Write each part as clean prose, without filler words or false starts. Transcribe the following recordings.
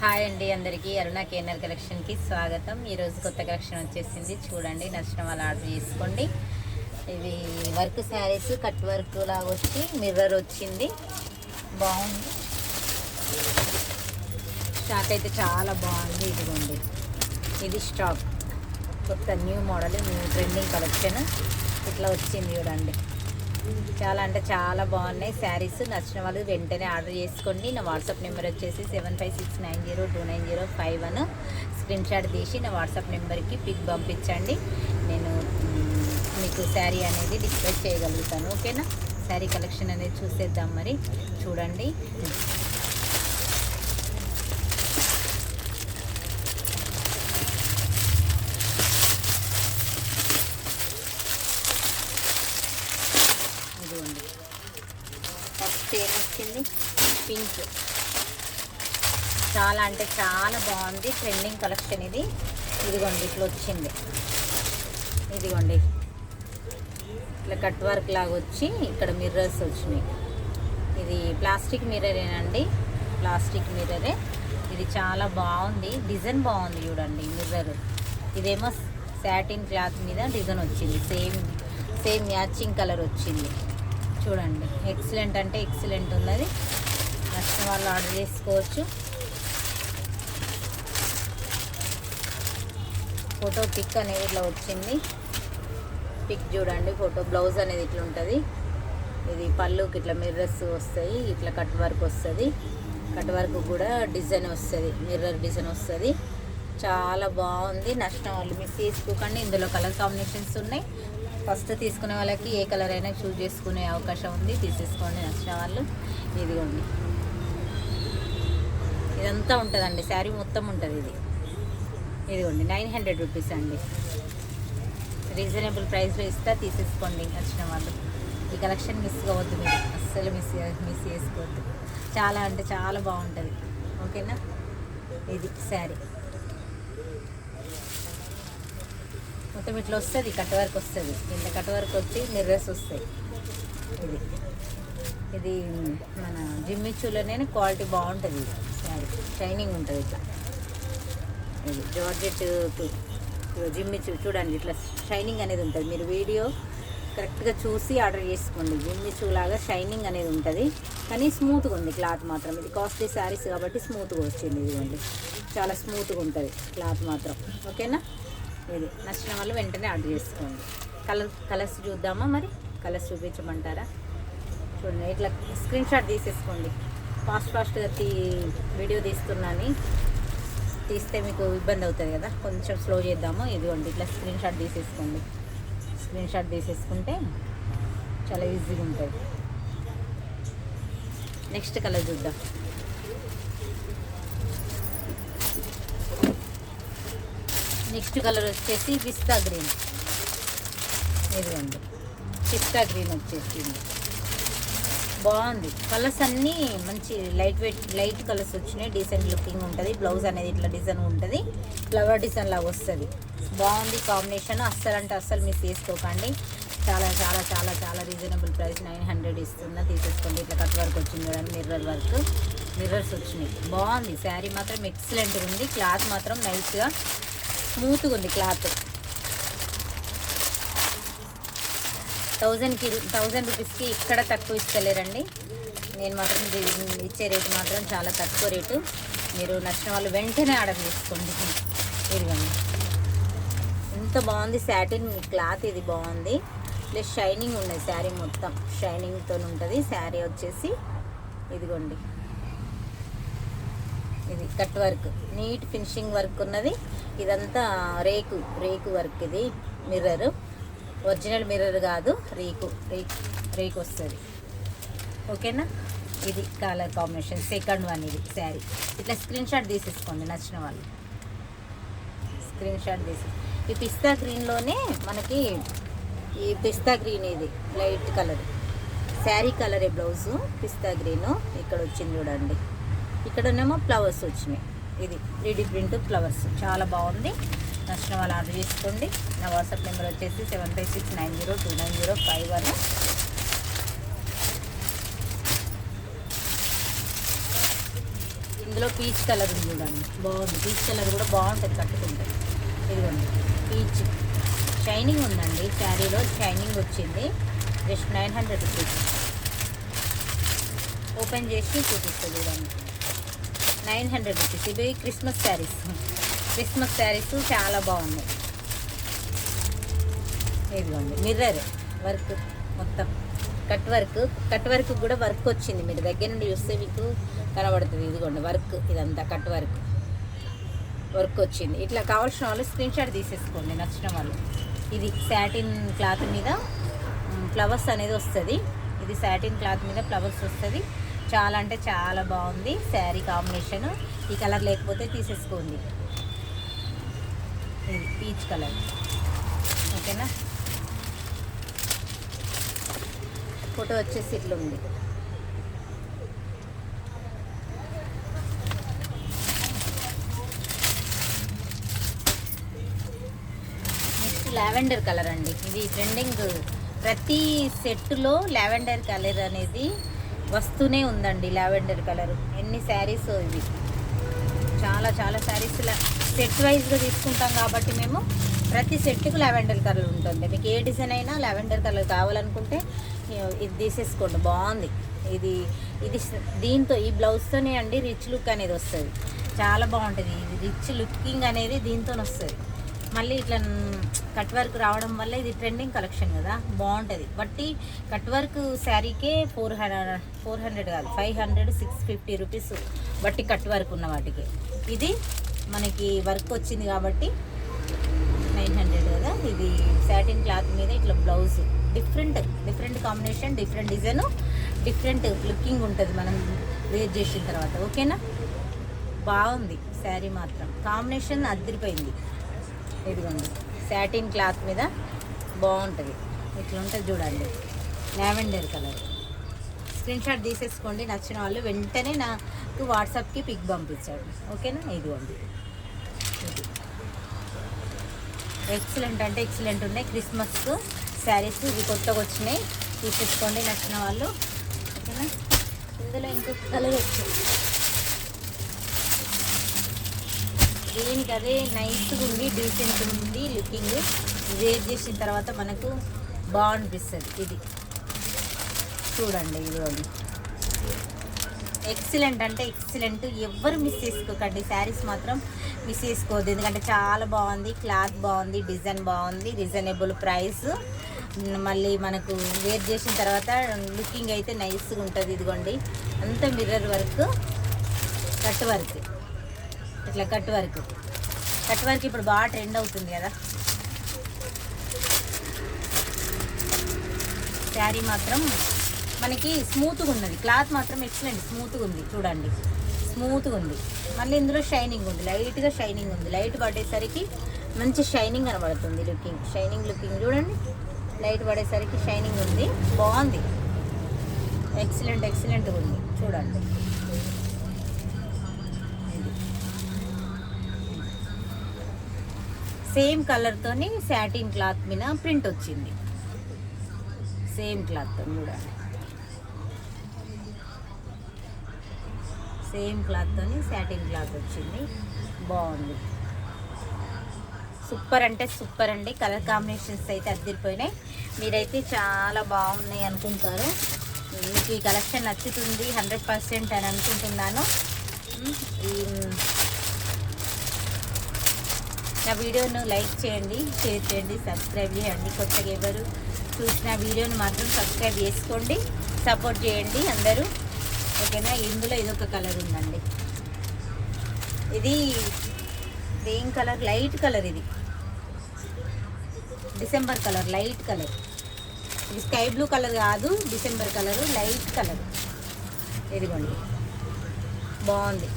Hi అండి, అందరికీ అరుణ కేనర్ కలెక్షన్కి స్వాగతం. ఈరోజు కొత్త కలెక్షన్ వచ్చేసింది, చూడండి. నచ్చిన వాళ్ళు ఆర్డర్ చేసుకోండి. ఇది వర్క్ శారీస్, కట్ వర్క్ లాగా వచ్చి మిర్రర్ వచ్చింది, బాగుంది. స్టాక్ అయితే చాలా బాగుంది. ఇదిగోండి, ఇది స్టాక్, కొత్త new model, new trending collection ఇట్లా వచ్చింది చూడండి. చాలా అంటే చాలా బాగున్నాయి శారీస్. నచ్చిన వాళ్ళు వెంటనే ఆర్డర్ చేసుకోండి. నా వాట్సాప్ నెంబర్ వచ్చేసి 7569029051. స్క్రీన్ షాట్ తీసి నా వాట్సాప్ నెంబర్కి పిక్ పంపించండి. నేను మీకు శారీ అనేది డిస్ప్లే చేయగలుగుతాను. ఓకేనా? శారీ కలెక్షన్ అనేది చూసేద్దాం. మరి చూడండి. ఫస్ట్ ఏమొచ్చింది, పింక్. చాలా అంటే చాలా బాగుంది, ట్రెండింగ్ కలెక్షన్ ఇది. ఇదిగోండి, ఇట్లా వచ్చింది. ఇదిగోండి, ఇట్లా కట్ వర్క్ లాగా వచ్చి ఇక్కడ మిర్రర్స్ వచ్చినాయి. ఇది ప్లాస్టిక్ మిర్రరేనండి, ప్లాస్టిక్ మిర్రరే. ఇది చాలా బాగుంది, డిజైన్ బాగుంది చూడండి. మిర్రర్ ఇదేమో సాటిన్ క్లాత్ మీద డిజైన్ వచ్చింది, సేమ్ మ్యాచింగ్ కలర్ వచ్చింది చూడండి. ఎక్సలెంట్ అంటే ఎక్సలెంట్ ఉన్నది. నచ్చిన వాళ్ళు ఆర్డర్ చేసుకోవచ్చు. ఫోటో పిక్ అనేది ఇట్లా వచ్చింది. పిక్ చూడండి, ఫోటో. బ్లౌజ్ అనేది ఇట్లా ఉంటుంది. ఇది పళ్ళుకి ఇట్లా మిర్రర్స్ వస్తాయి, ఇట్లా కట్ వర్క్ వస్తుంది. కట్ వర్క్ కూడా డిజైన్ వస్తుంది, మిర్రర్ డిజైన్ వస్తుంది. చాలా బాగుంది. నచ్చిన వాళ్ళు మిస్ చేసుకోకండి. ఇందులో కలర్ కాంబినేషన్స్ ఉన్నాయి. ఫస్ట్ తీసుకునే వాళ్ళకి ఏ కలర్ అయినా చూస్ చేసుకునే అవకాశం ఉంది, తీసేసుకోండి నచ్చిన వాళ్ళు. ఇదిగోండి, ఇదంతా ఉంటుందండి, శారీ మొత్తం ఉంటుంది ఇది. ఇదిగోండి, 900 రూపీస్ అండి. రీజనబుల్ ప్రైస్లో ఇస్తా, తీసేసుకోండి నచ్చిన వాళ్ళు. ఈ కలెక్షన్ మిస్ కావద్దు, మీరు అస్సలు మిస్ చేసుకోవద్దు. చాలా అంటే చాలా బాగుంటుంది. ఓకేనా? ఇది శారీ మొత్తం ఇట్లా వస్తుంది, కట్ వర్క్ వస్తుంది. కింద కట్ వర్క్ వచ్చి మిర్రర్స్ వస్తాయి. ఇది మన జిమ్మిచ్చులోనే క్వాలిటీ బాగుంటుంది. ఇది శారీ షైనింగ్ ఉంటుంది ఇట్లా. ఇది జార్జెట్ జిమ్మిచ్చు చూడండి, ఇట్లా షైనింగ్ అనేది ఉంటుంది. మీరు వీడియో కరెక్ట్గా చూసి ఆర్డర్ చేసుకోండి. జిమ్మిచ్చు లాగా షైనింగ్ అనేది ఉంటుంది, కానీ స్మూత్గా ఉంది క్లాత్ మాత్రం. ఇది కాస్ట్లీ శారీస్ కాబట్టి స్మూత్గా వచ్చింది. ఇదిగోండి, చాలా స్మూత్గా ఉంటుంది క్లాత్ మాత్రం. ఓకేనా? ఇది నచ్చిన వాళ్ళు వెంటనే ఆర్డర్ చేసుకోండి. కలర్స్ చూద్దామా? మరి కలర్స్ చూపించమంటారా? చూడండి, ఇట్లా స్క్రీన్ షాట్ తీసేసుకోండి. ఫాస్ట్గా వీడియో తీస్తే మీకు ఇబ్బంది అవుతుంది కదా, కొంచెం స్లో చేద్దాము. ఇదిగోండి, ఇట్లా స్క్రీన్ షాట్ తీసేసుకోండి. స్క్రీన్ షాట్ తీసేసుకుంటే చాలా ఈజీగా ఉంటుంది. నెక్స్ట్ కలర్ చూద్దాం. నెక్స్ట్ కలర్ వచ్చేసి పిస్తా గ్రీన్. ఇదిగోండి, పిస్తా గ్రీన్ వచ్చేసింది, బాగుంది. కలర్స్ అన్నీ మంచి లైట్ కలర్స్ వచ్చినాయి. డీసెంట్ లుకింగ్ ఉంటుంది. బ్లౌజ్ అనేది ఇట్లా డిజైన్ ఉంటుంది, ఫ్లవర్ డిజైన్ లాగా వస్తుంది. బాగుంది కాంబినేషన్. అస్సలు అంటే అస్సలు మిస్ చేసుకోకండి. చాలా చాలా చాలా చాలా రీజనబుల్ ప్రైస్, 900 ఇస్తుందా, తీసేసుకోండి. ఇట్లా కట్ వర్క్ వచ్చింది చూడండి, మిర్రర్ వర్క్, మిర్రర్స్ వచ్చినాయి. బాగుంది శారీ మాత్రం, ఎక్సలెంట్గా ఉంది. క్లాత్ మాత్రం నైస్గా స్మూత్గా ఉంది క్లాత్. 1000 రూపీస్కి ఇక్కడ తక్కువ ఇస్తలేరండి. నేను మాత్రం ఇచ్చే రేటు మాత్రం చాలా తక్కువ రేటు. మీరు నచ్చిన వాళ్ళు వెంటనే ఆర్డర్ చేసుకోండి. ఇదిగోండి, ఎంత బాగుంది సాటిన్ క్లాత్. ఇది బాగుంది, ప్లస్ షైనింగ్ ఉన్నది. శారీ మొత్తం షైనింగ్తో ఉంటుంది. శారీ వచ్చేసి ఇదిగోండి, ఇది cut work, neat finishing work ఉన్నది. ఇదంతా రేకు వర్క్. ఇది మిర్రర్, ఒరిజినల్ మిర్రర్ కాదు, రేకు వస్తుంది. ఓకేనా? ఇది కలర్ కాంబినేషన్, సెకండ్ వన్. ఇది శారీ ఇట్లా స్క్రీన్ షాట్ తీసేసుకోండి నచ్చిన వాళ్ళు. స్క్రీన్ షాట్ ఈ పిస్తా గ్రీన్లోనే మనకి ఈ పిస్తా గ్రీన్, ఇది లైట్ కలర్ శారీ కలరే. బ్లౌజు పిస్తా గ్రీను ఇక్కడ వచ్చింది చూడండి. ఇక్కడనేమో ఫ్లవర్స్ వచ్చినాయి. ఇది 3D ప్రింట్ ఫ్లవర్స్, చాలా బాగుంది. నచ్చిన వాళ్ళు ఆర్డర్ చేసుకోండి. నా వాట్సాప్ నెంబర్ వచ్చేసి 7569029051. ఇందులో పీచ్ కలర్ ఉంది చూడండి, బాగుంది. పీచ్ కలర్ కూడా బాగుంటుంది కట్టుకుంటే. ఇదిగోండి పీచ్ షైనింగ్ ఉందండి, శారీలో షైనింగ్ వచ్చింది. Just 900 rupees. ఓపెన్ చేసి చూపిస్తుంది చూడండి. 900 రూపీస్. ఇవి క్రిస్మస్ శారీస్ చాలా బాగున్నాయి. ఇదిగోండి మిర్రర్ వర్క్, మొత్తం కట్ వర్క్ కూడా వర్క్ వచ్చింది. మీరు దగ్గర నుండి చూస్తే మీకు కనబడుతుంది. ఇదిగోండి వర్క్, ఇదంతా కట్ వర్క్ వచ్చింది. ఇట్లా కావాల్సిన వాళ్ళు స్క్రీన్ షాట్ తీసేసుకోండి నచ్చిన వాళ్ళు. ఇది శాటిన్ క్లాత్ మీద ఫ్లవర్స్ అనేది వస్తుంది. ఇది శాటిన్ క్లాత్ మీద ఫ్లవర్స్ వస్తుంది. చాలా అంటే చాలా బాగుంది శారీ కాంబినేషన్. ఈ కలర్ లేకపోతే తీసేసుకోండి. ఇది పీచ్ కలర్, ఓకేనా. ఫోటో వచ్చేసి ఇట్లా ఉంది. నెక్స్ట్ లావెండర్ కలర్ అండి. ఇది ట్రెండింగ్, ప్రతి సెట్లో లావెండర్ కలర్ అనేది వస్తూనే ఉందండి. లావెండర్ కలర్ ఎన్ని శారీస్ ఇవి, చాలా శారీస్ సెట్ వైజ్గా తీసుకుంటాం కాబట్టి మేము ప్రతి సెట్కు లావెండర్ కలర్ ఉంటుంది. మీకు ఏ డిజైన్ అయినా లావెండర్ కలర్ కావాలనుకుంటే ఇది తీసేసుకోండి. బాగుంది. ఇది దీంతో ఈ బ్లౌజ్తోనే అండి రిచ్ లుక్ అనేది వస్తుంది. చాలా బాగుంటుంది. ఇది రిచ్ లుకింగ్ అనేది దీంతో వస్తుంది. మళ్ళీ ఇట్లా కట్ వర్క్ రావడం వల్ల ఇది ట్రెండింగ్ కలెక్షన్ కదా, బాగుంటుంది. బట్టి కట్ వర్క్ శారీకే 400 కాదు 500 650 రూపీస్ బట్టి కట్ వర్క్ ఉన్న వాటికి. ఇది మనకి వర్క్ వచ్చింది కాబట్టి 900 కదా. ఇది సాటిన్ క్లాత్ మీద ఇట్లా blouse different combination, different design, different looking ఉంటుంది మనం వేర్ చేసిన తర్వాత. ఓకేనా, బాగుంది శారీ మాత్రం. కాంబినేషన్ అదిరిపోయింది. ఇదిగోండి సాటిన్ క్లాత్ మీద బాగుంటుంది. ఇట్లా ఉంటుంది చూడండి, లావెండర్ కలర్. స్క్రీన్ షాట్ తీసేసుకోండి నచ్చిన వాళ్ళు. వెంటనే నాకు వాట్సాప్కి పిక్ పంపించాడు. ఓకేనా, ఇదిగోండి. ఇది ఎక్సలెంట్ అంటే ఎక్సలెంట్ ఉన్నాయి క్రిస్మస్ శారీస్. ఇవి కొత్తగా వచ్చినాయి, తీసేసుకోండి నచ్చిన వాళ్ళు. ఓకేనా, ఇందులో ఇంకొక కలర్ వచ్చింది. దీనికి అదే నైస్గా ఉంది, డీసెంట్ ఉంది లుకింగ్. వేర్ చేసిన తర్వాత మనకు బాగునిపిస్తుంది. ఇది చూడండి, ఇది ఎక్సలెంట్ అంటే ఎక్సలెంట్. ఎవ్వరు మిస్ చేసుకోకండి, శారీస్ మాత్రం మిస్ చేసుకోవద్దు. ఎందుకంటే చాలా బాగుంది, క్లాత్ బాగుంది, డిజైన్ బాగుంది, రీజనబుల్ ప్రైస్. మళ్ళీ మనకు వేర్ చేసిన తర్వాత లుకింగ్ అయితే నైస్గా ఉంటుంది. ఇదిగోండి అంతా మిర్రర్ వర్క్, కట్ వర్క్, ఇట్లా కట్ వర్క్ ఇప్పుడు బాగా ట్రెండ్ అవుతుంది కదా. శారీ మాత్రం మనకి స్మూత్గా ఉన్నది, క్లాత్ మాత్రం ఎక్సలెంట్ స్మూత్గా ఉంది. చూడండి స్మూత్గా ఉంది. మళ్ళీ ఇందులో షైనింగ్ ఉంది, లైట్గా షైనింగ్ ఉంది. లైట్ పడేసరికి మంచి షైనింగ్ కనబడుతుంది. షైనింగ్ లుకింగ్ చూడండి, లైట్ పడేసరికి షైనింగ్ ఉంది, బాగుంది. ఎక్సలెంట్గా ఉంది చూడండి. సేమ్ కలర్తోని సాటిన్ క్లాత్ మీద ప్రింట్ వచ్చింది. సేమ్ క్లాత్తో చూడండి, సేమ్ క్లాత్తోని సాటిన్ క్లాత్ వచ్చింది, బాగుంది. సూపర్ అంటే సూపర్ అండి. కలర్ కాంబినేషన్స్ అయితే అద్దరిపోయినాయి. మీరైతే చాలా బాగున్నాయి అనుకుంటారు. మీకు ఈ కలెక్షన్ నచ్చుతుంది 100% అని అనుకుంటున్నాను. నా వీడియోను లైక్ చేయండి, షేర్ చేయండి, సబ్స్క్రైబ్ చేయండి. కొత్తగా ఎవరు చూసిన వీడియోని మాత్రం సబ్స్క్రైబ్ చేసుకోండి, సపోర్ట్ చేయండి అందరూ. ఓకేనా, ఇందులో ఇదొక కలర్ ఉందండి. ఇది ఏం కలర్, లైట్ కలర్. ఇది డిసెంబర్ కలర్, లైట్ కలర్. ఇది స్కై బ్లూ కలర్ కాదు, డిసెంబర్ కలరు, లైట్ కలర్. ఇదిగోండి బాగుంది,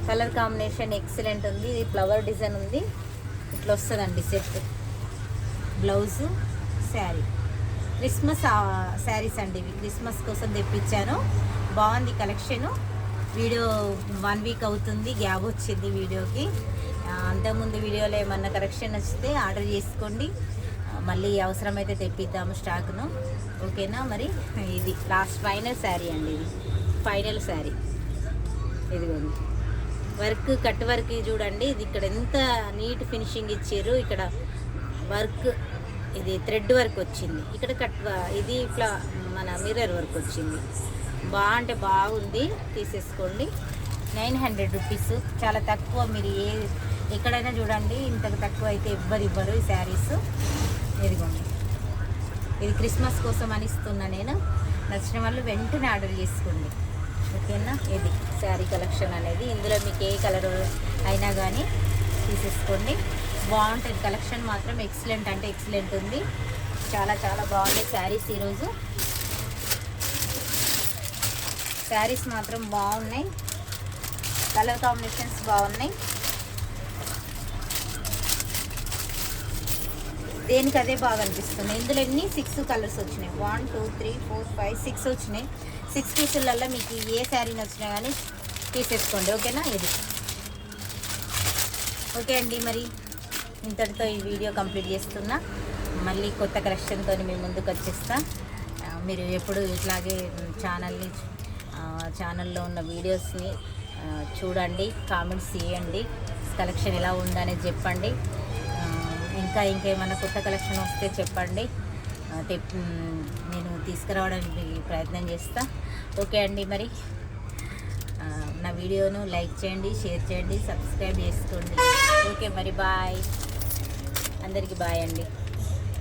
కలర్ కాంబినేషన్ ఎక్సలెంట్ ఉంది. ఇది ఫ్లవర్ డిజైన్ ఉంది, ఇట్లా వస్తుందండి set. Blouse, sari. Christmas saris అండి ఇవి, క్రిస్మస్ కోసం తెప్పించాను. బాగుంది కలెక్షను. వీడియో 1 వీక్ అవుతుంది, గ్యాప్ వచ్చింది వీడియోకి. అంతకుముందు వీడియోలో ఏమన్నా కరెక్షన్ వస్తే ఆర్డర్ చేసుకోండి, మళ్ళీ అవసరమైతే తెప్పిద్దాము స్టాక్ను. ఓకేనా, మరి ఇది లాస్ట్ ఫైనల్ శారీ అండి, ఇది ఫైనల్ శారీ. ఇదిగోండి వర్క్, కట్ వర్క్ చూడండి. ఇది ఇక్కడ ఎంత నీట్ ఫినిషింగ్ ఇచ్చారు. ఇక్కడ వర్క్ ఇది థ్రెడ్ వర్క్ వచ్చింది, ఇక్కడ ఇది ఇట్లా మన మిర్రర్ వర్క్ వచ్చింది. అంటే బాగుంది, తీసేసుకోండి. 900 రూపీస్, చాలా తక్కువ. మీరు ఎక్కడైనా చూడండి ఇంతకు తక్కువ అయితే ఇవ్వరు ఈ శారీస్. ఇదిగోండి, ఇది క్రిస్మస్ కోసం అని ఇస్తున్నా నేను. నచ్చిన వాళ్ళు వెంటనే ఆర్డర్ చేసుకోండి, ఓకేనా. ఇది శారీ కలెక్షన్ అనేది, ఇందులో మీకు ఏ కలర్ అయినా కానీ తీసేసుకోండి. బాగుంటుంది కలెక్షన్ మాత్రం, ఎక్సలెంట్ అంటే ఎక్సలెంట్ ఉంది. చాలా చాలా బాగున్నాయి శారీస్. ఈరోజు శారీస్ మాత్రం బాగున్నాయి, కలర్ కాంబినేషన్స్ బాగున్నాయి. దేనికి అదే బాగా అనిపిస్తుంది. ఇందులో ఎన్ని 6 కలర్స్ వచ్చినాయి. 1 2 3 4 5 6 వచ్చినాయి. 6 పీసులలో మీకు ఏ శారీని వచ్చినా కానీ తీసేసుకోండి, ఓకేనా. ఇది ఓకే అండి, మరి ఇంతటితో ఈ వీడియో కంప్లీట్ చేస్తున్నా. మళ్ళీ కొత్త కలెక్షన్తో మీ ముందుకు వచ్చేస్తా. మీరు ఎప్పుడు ఇట్లాగే ఛానల్లో ఉన్న వీడియోస్ని చూడండి, కామెంట్స్ చేయండి, కలెక్షన్ ఎలా ఉందనేది చెప్పండి. ఇంకా ఇంకేమైనా కొత్త కలెక్షన్ వస్తే చెప్పండి, నేను తీసుకురావడానికి ప్రయత్నం చేస్తా. ఓకే అండి, మరి నా వీడియోను లైక్ చేయండి, షేర్ చేయండి, సబ్స్క్రైబ్ చేసుకోండి. ఓకే మరి, బాయ్ అందరికీ, బాయ్ అండి.